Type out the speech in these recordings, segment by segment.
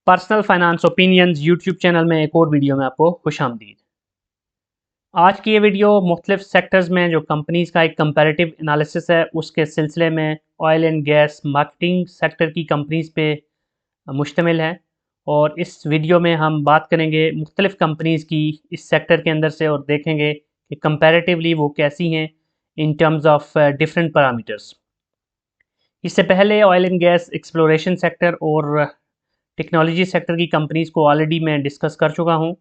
Personal finance opinions YouTube channel में एक और वीडियो में आपको खुशामदीद। आज की ये वीडियो मुख्तलिफ सेक्टर्स में जो कंपनीज़ का एक कंपैरेटिव एनालिसिस है उसके सिलसिले में oil and gas marketing sector की कंपनीज़ पे मुश्तमिल है। और इस वीडियो में हम बात करेंगे मुख्तलिफ कंपनीज़ की इस सेक्टर के अंदर से और देखेंगे कि कंपैरेटिवली वो कैसी हैं in terms of different parameters. इससे पहले oil and gas exploration sector और टेक्नोलॉजी सेक्टर की कंपनीज़ को ऑलरेडी मैं डिस्कस कर चुका हूँ।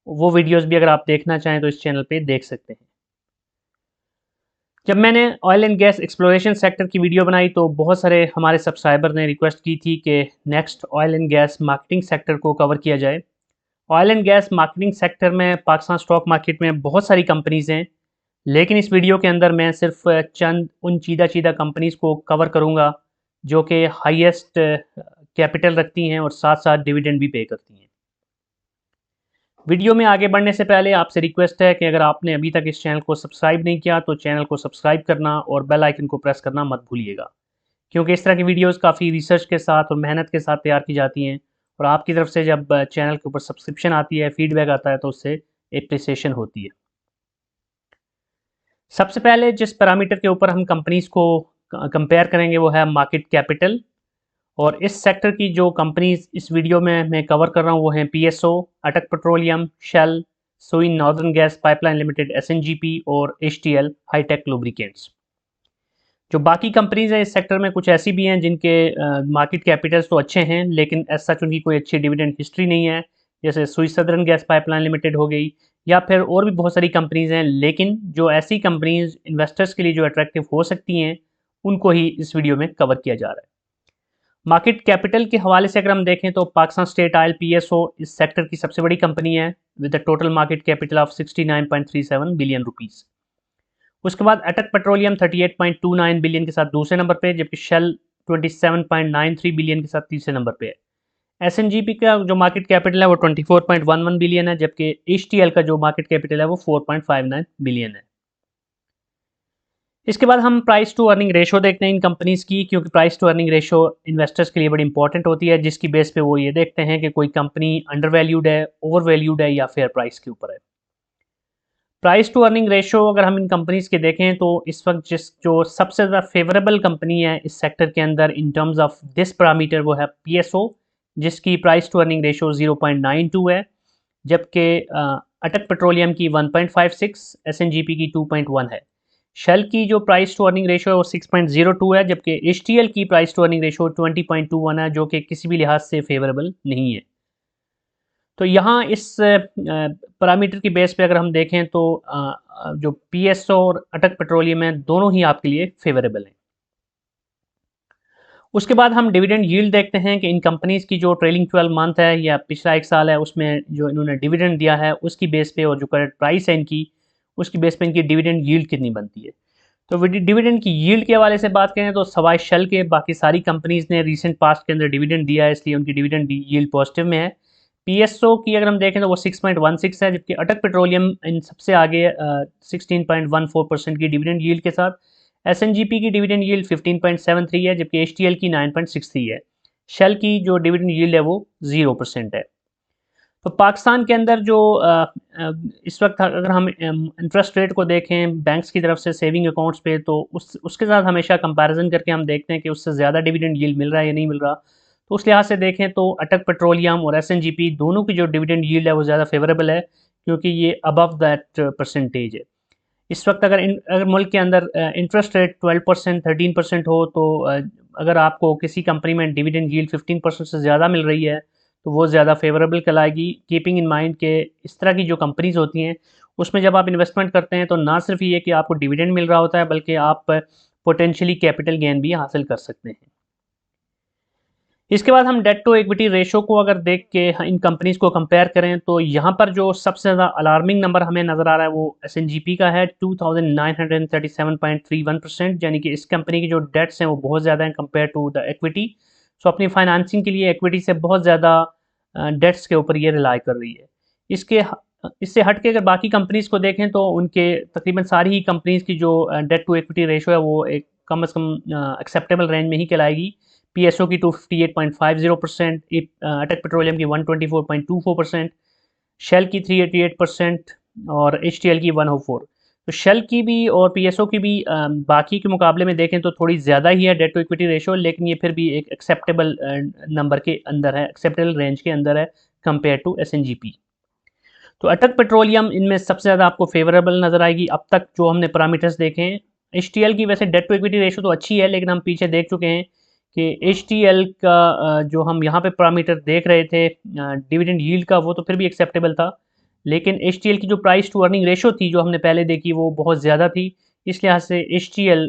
वो वीडियोस भी अगर आप देखना चाहें तो इस चैनल पे देख सकते हैं। जब मैंने oil and gas exploration sector की वीडियो बनाई तो बहुत सारे हमारे सब्सक्राइबर ने रिक्वेस्ट की थी कि next oil and gas marketing sector को कवर किया जाए। Oil and gas marketing sector में पाकिस्तान स्टॉक मार्केट में बहुत सारी कंपनीज़ हैं, लेकिन इस वीडियो के अंदर मैं सिर्फ चंद उन चीदा कंपनीज़ को कवर करूँगा जो कि हाईएस्ट कैपिटल रखती हैं और साथ साथ डिविडेंड भी पे करती हैं। वीडियो में आगे बढ़ने से पहले आपसे रिक्वेस्ट है कि अगर आपने अभी तक इस चैनल को सब्सक्राइब नहीं किया तो चैनल को सब्सक्राइब करना और बेल आइकन को प्रेस करना मत भूलिएगा, क्योंकि इस तरह की वीडियोस काफ़ी रिसर्च के साथ और मेहनत के साथ तैयार की जाती हैं और आपकी तरफ से जब चैनल के ऊपर सब्सक्रिप्शन आती है, फीडबैक आता है तो उससे एप्रिसिएशन होती है। सबसे पहले जिस पैरामीटर के ऊपर हम कंपनीज़ को कंपेयर करेंगे वो है मार्केट कैपिटल। और इस सेक्टर की जो कंपनीज इस वीडियो में मैं कवर कर रहा हूँ वो हैं पीएसओ, अटक petroleum, shell, Soin northern gas pipeline limited एसएनजीपी और एचटीएल हाईटेक लुब्रिकेंट्स। जो बाकी कंपनीज हैं इस सेक्टर में कुछ ऐसी भी हैं जिनके मार्केट कैपिटल्स तो अच्छे हैं लेकिन एज सच उनकी कोई अच्छी डिविडेंड हिस्ट्री नहीं है, जैसे Swiss southern gas pipeline limited हो गई या फिर और भी बहुत सारी कंपनीज हैं। लेकिन जो ऐसी कंपनीज इन्वेस्टर्स के लिए जो अट्रैक्टिव हो सकती हैं उनको ही इस वीडियो में कवर किया जा रहा है। मार्केट कैपिटल के हवाले से अगर हम देखें तो पाकिस्तान स्टेट ऑयल पीएसओ इस सेक्टर की सबसे बड़ी कंपनी है with the total market capital of 69.37 billion rupees. उसके बाद अटक पेट्रोलियम 38.29 बिलियन के साथ दूसरे नंबर पे, जबकि शेल 27.93 बिलियन के साथ तीसरे नंबर पे है। एसएनजीपी का जो मार्केट कैपिटल है वो 24.11 बिलियन है, जबकि एचटीएल का जो मार्केट कैपिटल है वो 4.59 बिलियन है। इसके बाद हम प्राइस टू अर्निंग रेशो देखते हैं इन कंपनीज़ की, क्योंकि price to earning ratio investors के लिए बड़ी इंपॉर्टेंट होती है, जिसकी बेस पे वो ये देखते हैं कि कोई कंपनी अंडर वैल्यूड है, ओवर वैल्यूड है या फेयर प्राइस के ऊपर है। प्राइस टू अर्निंग रेशो अगर हम इन कंपनीज़ के देखें तो इस वक्त जो सबसे ज़्यादा फेवरेबल कंपनी है इस सेक्टर के अंदर in terms of this parameter वो है पीएसओ, जिसकी प्राइस टू अर्निंग रेशो 0.92 है, जबकि अटक पेट्रोलियम की 1.56, एसएनजीपी की 2.1 है। शेल की जो प्राइस टू अर्निंग रेशो है वो 6.02 है, जबकि एचटीएल की प्राइस टू अर्निंग रेशो 20.21 है, जो कि किसी भी लिहाज से फेवरेबल नहीं है। तो यहाँ इस पैरामीटर की बेस पे अगर हम देखें तो जो पीएसओ और अटक पेट्रोलियम है दोनों ही आपके लिए फेवरेबल हैं। उसके बाद हम डिविडेंड यील्ड देखते हैं कि इन कंपनीज़ की जो ट्रेलिंग 12 मंथ है या पिछला एक साल है उसमें जो इन्होंने डिविडेंड दिया है उसकी बेस पे और जो करंट प्राइस है इनकी उसकी बेस पे इनकी डिविडेंड यील्ड कितनी बनती है। तो डिविडेंड की यील्ड के हवाले से बात करें तो सवाए शेल के बाकी सारी कंपनीज़ ने रिसेंट पास्ट के अंदर डिविडेंड दिया है, इसलिए उनकी डिविडेंड यील्ड पॉजिटिव में है। पीएसओ की अगर हम देखें तो वो 6.16 है, जबकि अटक पेट्रोलियम इन सबसे आगे 16.14% की डिविडेंड यील्ड के साथ। एसएनजीपी की डिविडेंड यील्ड 15.73 है, जबकि एचटीएल की 9.63 है। शेल की जो डिविडेंड यील्ड है वो 0% है। तो पाकिस्तान के अंदर जो इस वक्त अगर हम इंटरेस्ट रेट को देखें बैंक्स की तरफ से सेविंग अकाउंट्स पे, तो उसके साथ हमेशा कंपैरिजन करके हम देखते हैं कि उससे ज़्यादा डिविडेंड यील्ड मिल रहा है या नहीं मिल रहा। तो उस लिहाज से देखें तो अटक पेट्रोलियम और एसएनजीपी दोनों की जो डिविडेंड यील्ड है वो ज़्यादा फेवरेबल है, क्योंकि ये अबव दैट परसेंटेज है। इस वक्त अगर मुल्क के अंदर इंटरेस्ट रेट 12% 13% हो तो अगर आपको किसी कंपनी में डिविडेंड यील्ड 15% से ज़्यादा मिल रही है तो वो ज़्यादा फेवरेबल कहलाएगी। कीपिंग इन माइंड के इस तरह की जो कंपनीज़ होती हैं उसमें जब आप इन्वेस्टमेंट करते हैं तो ना सिर्फ ये कि आपको डिविडेंड मिल रहा होता है बल्कि आप पोटेंशियली कैपिटल गेन भी हासिल कर सकते हैं। इसके बाद हम डेट टू इक्विटी रेशो को अगर देख के इन कंपनीज़ को कंपेयर करें तो यहाँ पर जो सबसे ज़्यादा अलार्मिंग नंबर हमें नज़र आ रहा है वो एसएनजीपी का है 2937.31%, यानी कि इस कंपनी की जो डेट्स हैं वो बहुत ज़्यादा हैं कंपेयर टू द इक्विटी। सो अपनी फाइनेंसिंग के लिए इक्विटी से बहुत ज़्यादा डेट्स के ऊपर ये रिलाई कर रही है। इससे हट के अगर बाकी कंपनीज़ को देखें तो उनके तकरीबन सारी ही कंपनीज़ की जो डेट टू इक्विटी रेशो है वो एक कम अज़ कम एक्सेप्टेबल रेंज में ही कहलाएगी। PSO की 258.50%, अटक पेट्रोलियम की 124.24%, शेल की 388% और HTL की 104। तो शेल की भी और PSO की भी बाकी के मुकाबले में देखें तो थोड़ी ज़्यादा ही है डेट टू इक्विटी रेशो, लेकिन ये फिर भी एक एक्सेप्टेबल नंबर के अंदर है, एक्सेप्टेबल रेंज के अंदर है कंपेयर टू SNGP। तो अटक पेट्रोलियम इनमें सबसे ज़्यादा आपको फेवरेबल नज़र आएगी अब तक जो हमने पैरामीटर्स देखे हैं। HTL की वैसे डेट टू इक्विटी रेशो तो अच्छी है, लेकिन हम पीछे देख चुके हैं कि HTL का जो हम यहाँ पे पैरामीटर देख रहे थे डिविडेंड यील्ड का, वो तो फिर भी एक्सेप्टेबल था, लेकिन HTL की जो प्राइस टू अर्निंग रेशो थी जो हमने पहले देखी वो बहुत ज़्यादा थी। इस लिहाज से HTL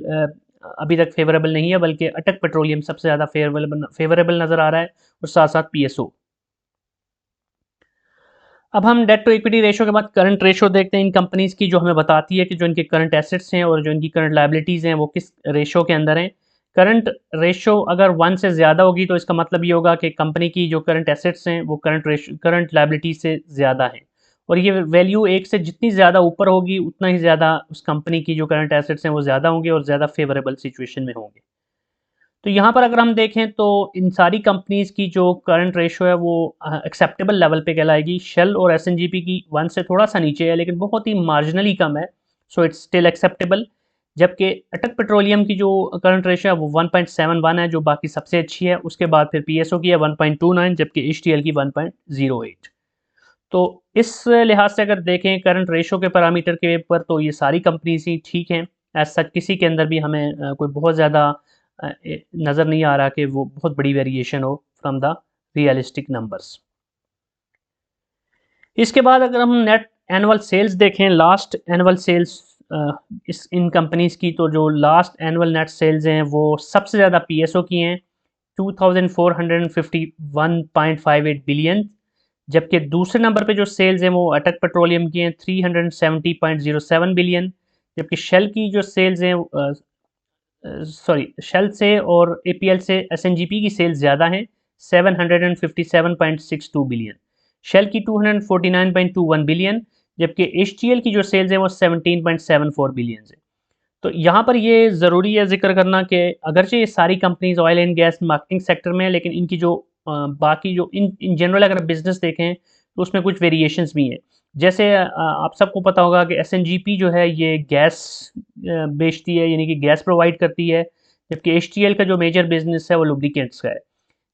अभी तक फेवरेबल नहीं है, बल्कि अटक पेट्रोलियम सबसे ज़्यादा फेवरेबल नज़र आ रहा है, और साथ साथ PSO। अब हम डेट टू इक्विटी रेशो के बाद करंट रेशो देखते हैं इन कंपनीज़ की, जो हमें बताती है कि जो इनके करंट एसेट्स हैं और जो इनकी करंट लायबिलिटीज़ हैं वो किस रेशो के अंदर हैं। करंट रेशो अगर 1 से ज़्यादा होगी तो इसका मतलब ये होगा कि कंपनी की जो करंट एसेट्स हैं वो करंट लायबिलिटीज़ से ज़्यादा हैं, और ये वैल्यू 1 से जितनी ज़्यादा ऊपर होगी उतना ही ज़्यादा उस कंपनी की जो करंट एसेट्स हैं वो ज़्यादा होंगे और ज़्यादा फेवरेबल सिचुएशन में होंगे। तो यहाँ पर अगर हम देखें तो इन सारी कंपनीज़ की जो करंट रेशो है वो एक्सेप्टेबल लेवल पे कहलाएगी। शेल और एसएनजीपी की 1 से थोड़ा सा नीचे है, लेकिन बहुत ही मार्जिनली कम है, सो इट्स स्टिल एक्सेप्टेबल। जबकि अटक पेट्रोलियम की जो करंट रेशो है वो 1.71 है, जो बाकी सबसे अच्छी है। उसके बाद फिर पीएसओ की है 1.29, जबकि एचटीएल की 1.08। तो इस लिहाज से अगर देखें करंट रेशो के पैरामीटर के ऊपर तो ये सारी कंपनीज ही ठीक हैं। एज सच किसी के अंदर भी हमें कोई बहुत ज़्यादा नज़र नहीं आ रहा कि वो बहुत बड़ी वेरिएशन हो फ्रॉम द रियलिस्टिक नंबर्स। इसके बाद अगर हम नेट एनुअल सेल्स देखें, लास्ट एनुअल सेल्स इस इन कंपनीज़ की, तो जो लास्ट एनुअल नेट सेल्स हैं वो सबसे ज़्यादा पीएसओ की हैं 2451.58 बिलियन, जबकि दूसरे नंबर पे जो सेल्स हैं वो अटक पेट्रोलियम की हैं 370.07 बिलियन, जबकि शेल की जो सेल्स हैं शेल से और एपीएल से एसएनजीपी की सेल्स ज़्यादा हैं 757.62 बिलियन, शेल की 249.21 बिलियन, जबकि एचटीएल की जो सेल्स हैं वो 17.74 बिलियन है। तो यहाँ पर ये ज़रूरी है ज़िक्र करना कि अगरचे ये सारी companies oil and gas marketing sector में है, लेकिन इनकी जो बाकी जो इन जनरल अगर बिजनेस देखें तो उसमें कुछ वेरिएशंस भी हैं। जैसे आप सबको पता होगा कि एसएनजीपी जो है ये गैस बेचती है, यानी कि गैस प्रोवाइड करती है, जबकि एचटीएल का जो मेजर बिजनेस है वो लुब्रिकेंट्स का है।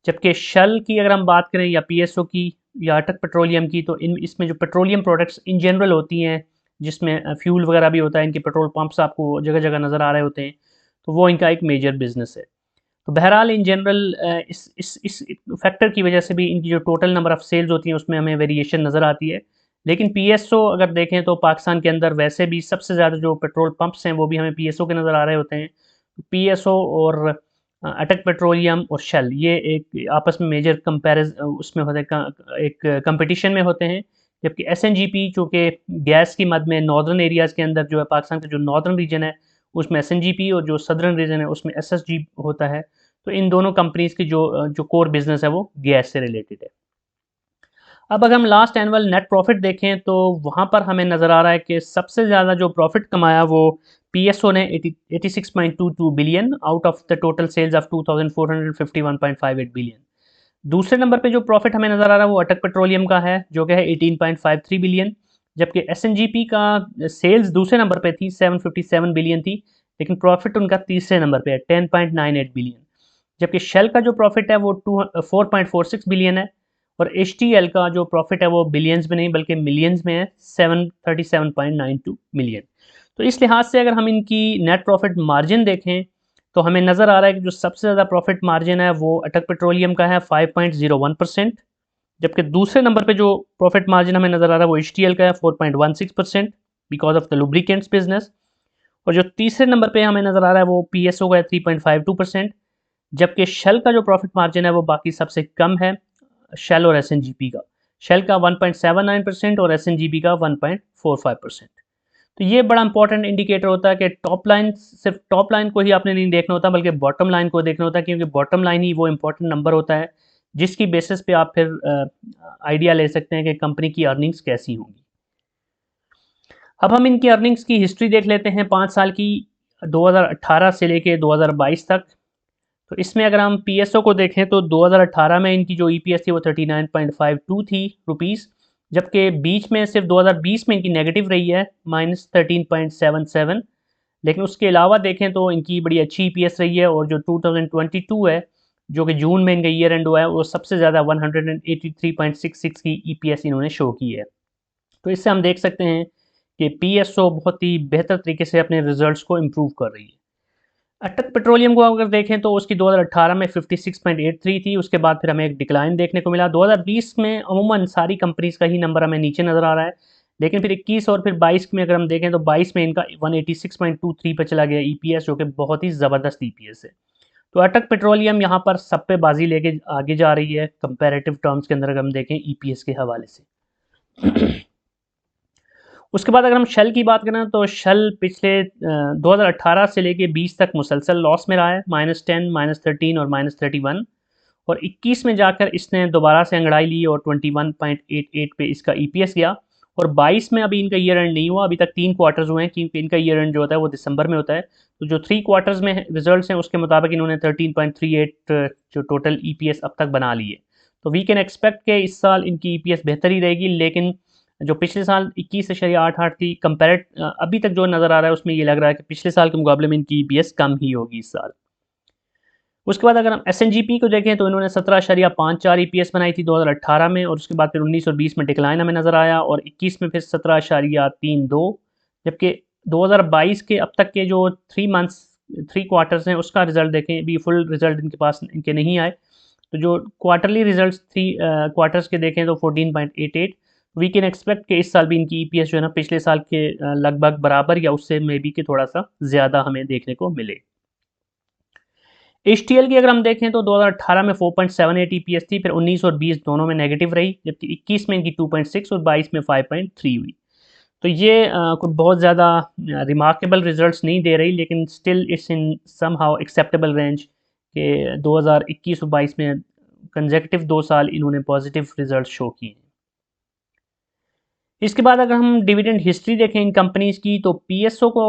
जबकि शल की अगर हम बात करें या पीएसओ की या अटक पेट्रोलियम की, तो इसमें जो पेट्रोलियम प्रोडक्ट्स इन जनरल होती हैं, जिसमें फ्यूल वगैरह भी होता है, इनके पेट्रोल पंप्स आपको जगह जगह नज़र आ रहे होते हैं, तो वो इनका एक मेजर बिजनेस है। तो बहरहाल इन जनरल इस फैक्टर की वजह से भी इनकी जो टोटल नंबर ऑफ़ सेल्स होती हैं उसमें हमें वेरिएशन नज़र आती है। लेकिन पीएसओ अगर देखें तो पाकिस्तान के अंदर वैसे भी सबसे ज़्यादा जो पेट्रोल पंप्स हैं वो भी हमें पीएसओ के नज़र आ रहे होते हैं। पीएसओ और अटक पेट्रोलियम और शेल ये एक आपस में मेजर कंपेरिज उसमें होते हैं, एक कंपटीशन में होते हैं। जबकि एसएनजीपी चूँकि गैस की मद में नॉर्दर्न एरियाज़ के अंदर जो है, पाकिस्तान का जो नॉर्दर्न रीजन है उसमें एसएनजीपी, और जो सदर्न रीजन है उसमें एसएसजी होता है। तो इन दोनों कंपनीज़ की जो कोर बिजनेस है वो गैस से रिलेटेड है। अब अगर हम लास्ट एनुअल नेट प्रॉफिट देखें तो वहाँ पर हमें नज़र आ रहा है कि सबसे ज़्यादा जो प्रॉफिट कमाया वो पीएसओ ने 86.22 billion out of the total sales of 2451.58 billion. दूसरे नंबर पे जो प्रॉफिट हमें नज़र आ रहा है वो अटक पेट्रोलियम का है, जो कि है 18.53 बिलियन, जबकि एसएनजीपी का सेल्स दूसरे नंबर पे थी 757 बिलियन थी, लेकिन प्रॉफिट उनका तीसरे नंबर पे है 10.98 बिलियन। जबकि शेल का जो प्रॉफिट है वो 4.46 बिलियन है, और HTL का जो प्रॉफिट है वो बिलियंस में नहीं बल्कि मिलियंस में है 737.92 मिलियन। तो इस लिहाज से अगर हम इनकी नेट प्रॉफिट मार्जिन देखें तो हमें नज़र आ रहा है कि जो सबसे ज़्यादा प्रॉफिट मार्जिन है वो अटक पेट्रोलियम का है 5.01%, जबकि दूसरे नंबर पे जो प्रॉफिट मार्जिन हमें नज़र आ रहा है वो HTL का है 4.16% because of the lubricants business, और जो तीसरे नंबर पे हमें नज़र आ रहा है वो PSO का है 3.52%, जबकि शेल का जो प्रॉफिट मार्जिन है वो बाकी सबसे कम है, शेल और एसएनजीपी का। शेल का 1.79% और एसएनजीपी का 1.45%। तो ये बड़ा इंपॉर्टेंट इंडिकेटर होता है कि टॉप लाइन, सिर्फ टॉप लाइन को ही आपने नहीं देखना होता बल्कि बॉटम लाइन को देखना होता है, क्योंकि बॉटम लाइन ही वो इंपॉर्टेंट नंबर होता है जिसकी बेसिस पे आप फिर आइडिया ले सकते हैं कि कंपनी की अर्निंग्स कैसी होंगी। अब हम इनकी अर्निंग्स की हिस्ट्री देख लेते हैं 5 साल की, 2018 से लेके 2022 तक। तो इसमें अगर हम पीएसओ को देखें तो 2018 में इनकी जो ईपीएस थी वो 39.52 थी रुपीज़, जबकि बीच में सिर्फ 2020 में इनकी नेगेटिव रही है -13.77। लेकिन उसके अलावा देखें तो इनकी बड़ी अच्छी ईपीएस रही है, और जो 2022 है जो कि जून में इनका ईयर एंड हुआ है, वो सबसे ज़्यादा 183.66 की ईपीएस इन्होंने शो की है। तो इससे हम देख सकते हैं कि पीएसओ बहुत ही बेहतर तरीके से अपने रिजल्ट्स को इम्प्रूव कर रही है। अटक पेट्रोलियम को अगर देखें तो उसकी 2018 में 56.83 थी, उसके बाद फिर हमें एक डिक्लाइन देखने को मिला। 2020 में अमूमन सारी कंपनीज का ही नंबर हमें नीचे नज़र आ रहा है, लेकिन फिर 21 और फिर 22 में अगर हम देखें तो 22 में इनका 186.23 पर चला गया ईपीएस, जो कि बहुत ही ज़बरदस्त ईपीएस है। तो अटक पेट्रोलियम यहाँ पर सब पे बाजी लेके आगे जा रही है कंपैरेटिव टर्म्स के अंदर, अगर हम देखें ईपीएस के हवाले से। उसके बाद अगर हम शेल की बात करें तो शेल पिछले 2018 से लेके 20 तक मुसलसल लॉस में रहा है, -10, -13 और -31, और 21 में जाकर इसने दोबारा से अंगड़ाई ली और 21.88 पे इसका ईपीएस गया। और 22 में अभी इनका ईयर एंड नहीं हुआ, अभी तक 3 क्वार्टर्स हुए हैं, क्योंकि इनका ईयर एंड जो होता है वो दिसंबर में होता है। तो जो 3 क्वार्टर्स में रिजल्ट्स हैं उसके मुताबिक इन्होंने 13.38 जो टोटल ईपीएस अब तक बना ली है। तो वी कैन एक्सपेक्ट कि इस साल इनकी ईपीएस बेहतर ही रहेगी, लेकिन जो पिछले साल 21.88 थी कंपेरेट अभी तक जो नज़र आ रहा है उसमें ये लग रहा है कि पिछले साल के मुकाबले में इनकी ईपीएस कम ही होगी इस साल। उसके बाद अगर हम एसएनजीपी को देखें तो इन्होंने 17.54 ईपीएस बनाई थी 2018 में, और उसके बाद फिर 19 और 20 में डिक्लाइन हमें नज़र आया, और 21 में फिर 17.32, जबकि 2022 के अब तक के जो 3 क्वार्टर्स हैं उसका रिजल्ट देखें, अभी फुल रिजल्ट इनके पास इनके नहीं आए। तो जो क्वार्टरली रिजल्ट 3 क्वार्टर्स के देखें तो 14.88। वी कैन एक्सपेक्ट कि इस साल भी इनकी ईपीएस जो है ना पिछले साल के लगभग बराबर या उससे मे बी कि थोड़ा सा ज़्यादा हमें देखने को मिले। एचटीएल की अगर हम देखें तो 2018 में 4.78 ईपीएस थी, फिर 19 और 20 दोनों में नेगेटिव रही, जबकि 21 में इनकी 2.6 और 22 में 5.3 हुई। तो ये कुछ बहुत ज़्यादा रिमार्केबल रिजल्ट्स नहीं दे रही, लेकिन still it's in somehow acceptable range के 2021 और 22 में कंजेक्टिव 2 साल इन्होंने पॉजिटिव रिजल्ट शो किए हैं। इसके बाद अगर हम डिविडेंड हिस्ट्री देखें इन कंपनीज़ की तो पीएसओ को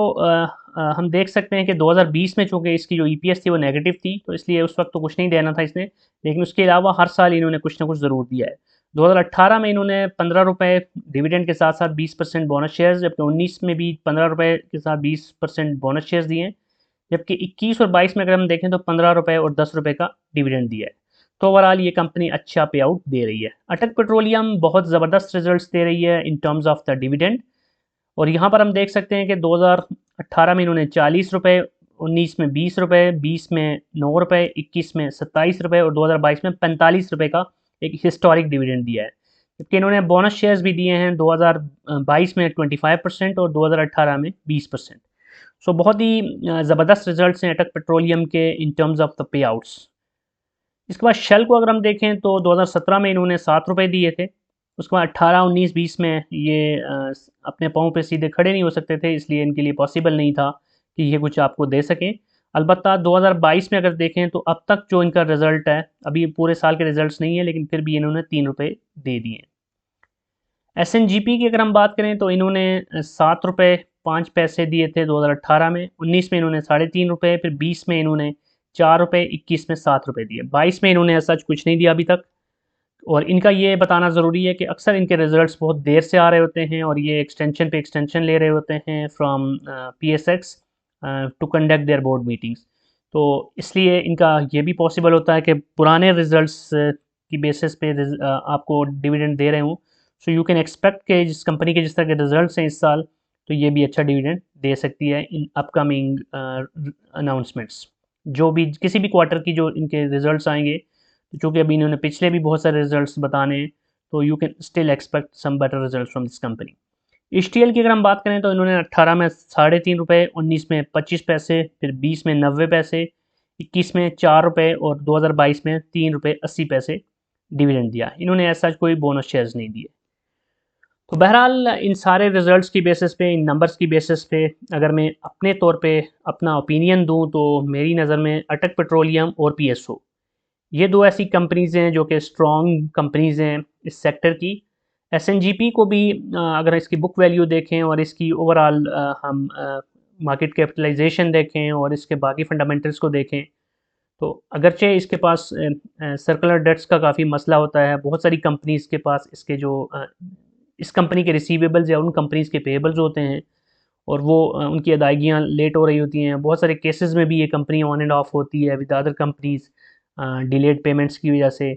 हम देख सकते हैं कि 2020 में चूँकि इसकी जो ईपीएस थी वो नेगेटिव थी, तो इसलिए उस वक्त तो कुछ नहीं देना था इसने, लेकिन उसके अलावा हर साल इन्होंने कुछ ना कुछ ज़रूर दिया है। 2018 में इन्होंने 15 रुपये डिविडेंड के साथ साथ 20% बोनस शेयर्स, जबकि 19 में भी 15 रुपये के साथ 20% बोनस शेयर्स दिए हैं, जबकि 21 और 22 में अगर हम देखें तो 15 रुपये और 10 रुपये का डिविडेंड दिया है। तो ओवरऑल ये कंपनी अच्छा पे आउट दे रही है। अटक पेट्रोलियम बहुत ज़बरदस्त रिजल्ट्स दे रही है in terms of the dividend, और यहाँ पर हम देख सकते हैं कि 2018 में इन्होंने 40 रुपये, 19 में 20 रुपये, 20 में 9 रुपये, 21 में 27 रुपये और 2022 में 45 रुपये का एक हिस्टोरिक डिविडेंड दिया है। जबकि इन्होंने बोनस शेयर्स भी दिए हैं 2022 में 25% और 2018 में 20%। सो बहुत ही ज़बरदस्त रिजल्ट्स हैं अटक पेट्रोलियम के in terms of the pay outs. इसके बाद शेल को अगर हम देखें तो 2017 में इन्होंने 7 रुपये दिए थे, उसके बाद 18, 19, 20 में ये अपने पाँव पे सीधे खड़े नहीं हो सकते थे, इसलिए इनके लिए पॉसिबल नहीं था कि ये कुछ आपको दे सकें। अलबत्ता 2022 में अगर देखें तो अब तक जो इनका रिज़ल्ट है, अभी पूरे साल के रिज़ल्ट्स नहीं है, लेकिन फिर भी इन्होंने 3 रुपये दे दिए हैं। एसएनजीपी की अगर हम बात करें तो इन्होंने 7 रुपये 5 पैसे दिए थे 2018 में, 19 में इन्होंने 3.5 रुपये, फिर 20 में इन्होंने 4 रुपये, 21 में 7 रुपये दिए, 22 में इन्होंने ऐसा कुछ नहीं दिया अभी तक। और इनका ये बताना ज़रूरी है कि अक्सर इनके रिज़ल्ट्स बहुत देर से आ रहे होते हैं, और ये एक्सटेंशन पे एक्सटेंशन ले रहे होते हैं from PSX to conduct their board meetings. तो इसलिए इनका ये भी पॉसिबल होता है कि पुराने रिज़ल्ट्स की बेसिस पे आपको डिविडेंड दे रहे हों। सो यू कैन एक्सपेक्ट कि जिस कंपनी के जिस तरह के रिज़ल्ट्स हैं इस साल, तो ये भी अच्छा डिविडेंड दे सकती है इन अपकमिंग अनाउंसमेंट्स। जो भी किसी भी क्वार्टर की जो इनके रिज़ल्ट्स आएंगे, तो चूँकि अभी इन्होंने पिछले भी बहुत सारे रिजल्ट्स बताने हैं, तो you can still expect some better result from this company. HTL की अगर हम बात करें तो इन्होंने 18 में 3.5 रुपये, 19 में 25 पैसे, फिर 20 में 90 पैसे, 21 में 4 रुपये और 2022 में 3 रुपये 80 पैसे डिविडेंड दिया। इन्होंने ऐसा कोई बोनस शेयर्स नहीं दिए। तो बहरहाल इन सारे रिजल्ट्स की बेसिस पे, इन नंबर्स की बेसिस पे अगर मैं अपने तौर पे अपना ओपिनियन दूं तो मेरी नज़र में अटक पेट्रोलियम और पीएसओ, ये दो ऐसी कंपनीज़ हैं जो कि स्ट्रॉन्ग कंपनीज़ हैं इस सेक्टर की। एसएनजीपी को भी अगर इसकी बुक वैल्यू देखें और इसकी ओवरऑल हम मार्केट कैपिटलाइजेशन देखें और इसके बाकी फंडामेंटल्स को देखें, तो अगरचे इसके पास सर्कुलर डेट्स का काफ़ी मसला होता है, बहुत सारी कंपनीज़ के पास इसके जो इस कंपनी के रिसीवेबल्स या उन कंपनीज़ के पेएबल्स होते हैं और वो उनकी अदायगियाँ लेट हो रही होती हैं। बहुत सारे केसेस में भी ये कंपनी ऑन एंड ऑफ होती है with other companies delayed payments की वजह से।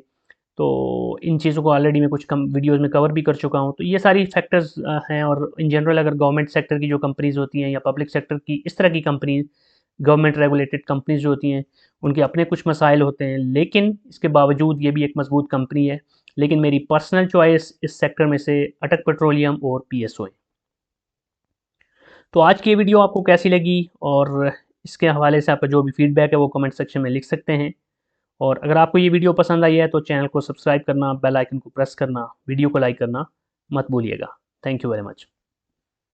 तो इन चीज़ों को ऑलरेडी मैं कुछ कम वीडियोज़ में कवर भी कर चुका हूँ। तो ये सारी फैक्टर्स हैं और इन जनरल अगर गवर्नमेंट सेक्टर की जो कंपनीज़ होती हैं या पब्लिक सेक्टर की इस तरह की कंपनी गवर्नमेंट रेगुलेटेड कंपनीज़ जो होती हैं, उनके अपने कुछ मसाइल होते हैं, लेकिन इसके बावजूद ये भी एक मज़बूत कंपनी है। लेकिन मेरी पर्सनल चॉइस इस सेक्टर में से अटक पेट्रोलियम और पीएसओ है। तो आज की ये वीडियो आपको कैसी लगी और इसके हवाले से आपका जो भी फीडबैक है वो कमेंट सेक्शन में लिख सकते हैं। और अगर आपको ये वीडियो पसंद आई है तो चैनल को सब्सक्राइब करना, बेल आइकन को प्रेस करना, वीडियो को लाइक करना मत भूलिएगा। Thank you very much.